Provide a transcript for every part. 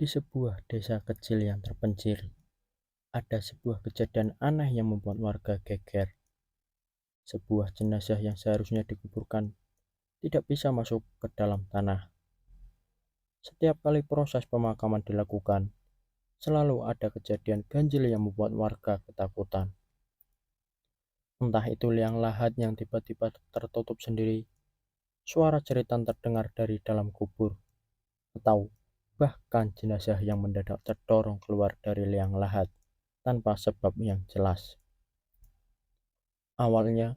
Di sebuah desa kecil yang terpencil, ada sebuah kejadian aneh yang membuat warga geger. Sebuah jenazah yang seharusnya dikuburkan tidak bisa masuk ke dalam tanah. Setiap kali proses pemakaman dilakukan, selalu ada kejadian ganjil yang membuat warga ketakutan. Entah itu liang lahat yang tiba-tiba tertutup sendiri, suara jeritan terdengar dari dalam kubur, atau bahkan jenazah yang mendadak terdorong keluar dari liang lahat tanpa sebab yang jelas. Awalnya,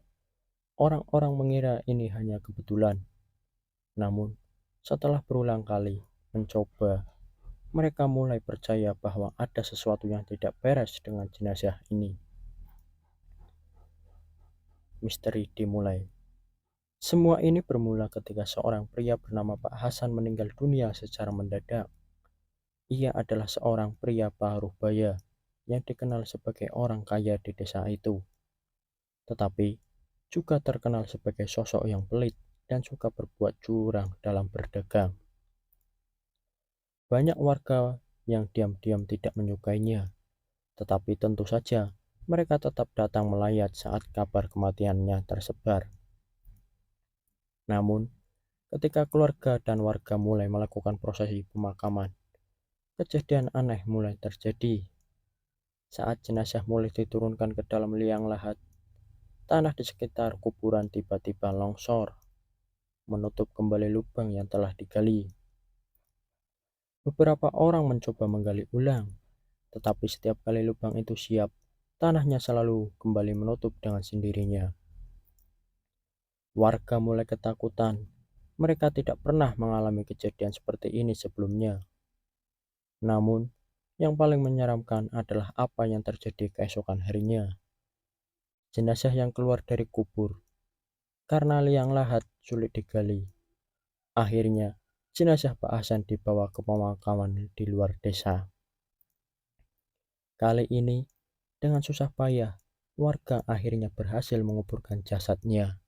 orang-orang mengira ini hanya kebetulan, namun setelah berulang kali mencoba, mereka mulai percaya bahwa ada sesuatu yang tidak beres dengan jenazah ini. Misteri dimulai. Semua ini bermula ketika seorang pria bernama Pak Hasan meninggal dunia secara mendadak. Ia adalah seorang pria paruh baya yang dikenal sebagai orang kaya di desa itu, tetapi juga terkenal sebagai sosok yang pelit dan suka berbuat curang dalam berdagang. Banyak warga yang diam-diam tidak menyukainya, tetapi tentu saja mereka tetap datang melayat saat kabar kematiannya tersebar. Namun, ketika keluarga dan warga mulai melakukan prosesi pemakaman, kejadian aneh mulai terjadi. Saat jenazah mulai diturunkan ke dalam liang lahat, tanah di sekitar kuburan tiba-tiba longsor, menutup kembali lubang yang telah digali. Beberapa orang mencoba menggali ulang, tetapi setiap kali lubang itu siap, tanahnya selalu kembali menutup dengan sendirinya. Warga mulai ketakutan. Mereka tidak pernah mengalami kejadian seperti ini sebelumnya. Namun, yang paling menyeramkan adalah apa yang terjadi keesokan harinya. Jenazah yang keluar dari kubur karena liang lahat sulit digali. Akhirnya, jenazah Pak Hasan dibawa ke pemakaman di luar desa. Kali ini, dengan susah payah, warga akhirnya berhasil menguburkan jasadnya.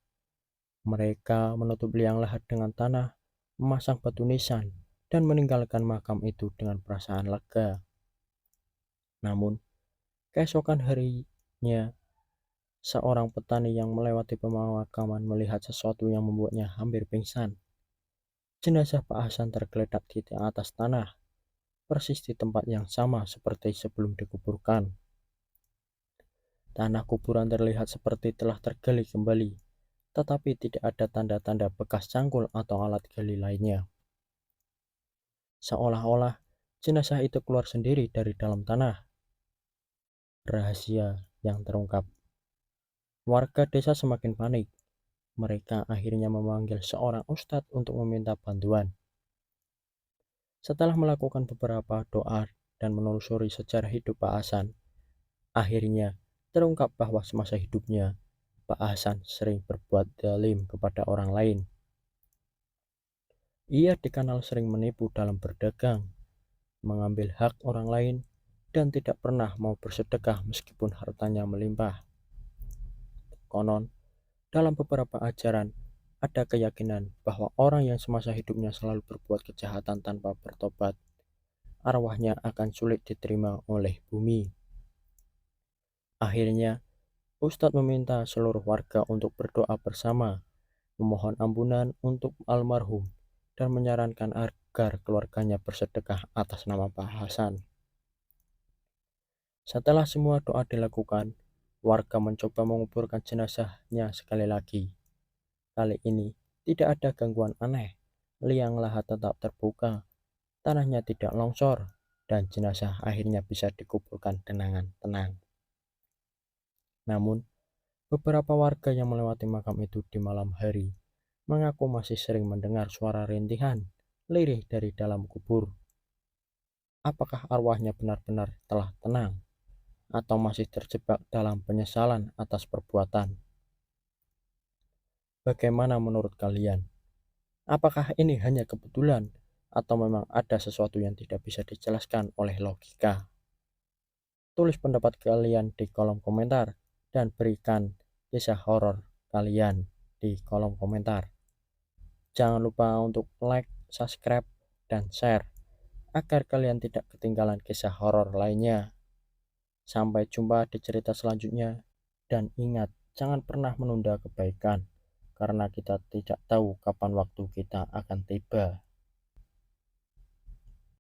Mereka menutup liang lahat dengan tanah, memasang batu nisan, dan meninggalkan makam itu dengan perasaan lega. Namun, keesokan harinya, seorang petani yang melewati pemakaman melihat sesuatu yang membuatnya hampir pingsan. Jenazah Pak Hasan tergeletak di atas tanah, persis di tempat yang sama seperti sebelum dikuburkan. Tanah kuburan terlihat seperti telah tergali kembali, tetapi tidak ada tanda-tanda bekas cangkul atau alat gali lainnya. Seolah-olah jenazah itu keluar sendiri dari dalam tanah. Rahasia yang terungkap. Warga desa semakin panik. Mereka akhirnya memanggil seorang ustadz untuk meminta bantuan. Setelah melakukan beberapa doa dan menelusuri sejarah hidup Pak Hasan, akhirnya terungkap bahwa semasa hidupnya Pak Hasan sering berbuat zalim kepada orang lain. Ia dikenal sering menipu dalam berdagang, mengambil hak orang lain, dan tidak pernah mau bersedekah meskipun hartanya melimpah. Konon, dalam beberapa ajaran, ada keyakinan bahwa orang yang semasa hidupnya selalu berbuat kejahatan tanpa bertobat, arwahnya akan sulit diterima oleh bumi. Akhirnya, Ustadz meminta seluruh warga untuk berdoa bersama, memohon ampunan untuk almarhum, dan menyarankan agar keluarganya bersedekah atas nama Pak Hasan. Setelah semua doa dilakukan, warga mencoba menguburkan jenazahnya sekali lagi. Kali ini, tidak ada gangguan aneh. Liang lahat tetap terbuka, tanahnya tidak longsor, dan jenazah akhirnya bisa dikuburkan dengan tenang. Namun, beberapa warga yang melewati makam itu di malam hari mengaku masih sering mendengar suara rintihan lirih dari dalam kubur. Apakah arwahnya benar-benar telah tenang atau masih terjebak dalam penyesalan atas perbuatan? Bagaimana menurut kalian? Apakah ini hanya kebetulan atau memang ada sesuatu yang tidak bisa dijelaskan oleh logika? Tulis pendapat kalian di kolom komentar dan berikan kisah horor kalian di kolom komentar. Jangan lupa untuk like, subscribe, dan share agar kalian tidak ketinggalan kisah horor lainnya. Sampai jumpa di cerita selanjutnya. Dan ingat, jangan pernah menunda kebaikan, karena kita tidak tahu kapan waktu kita akan tiba.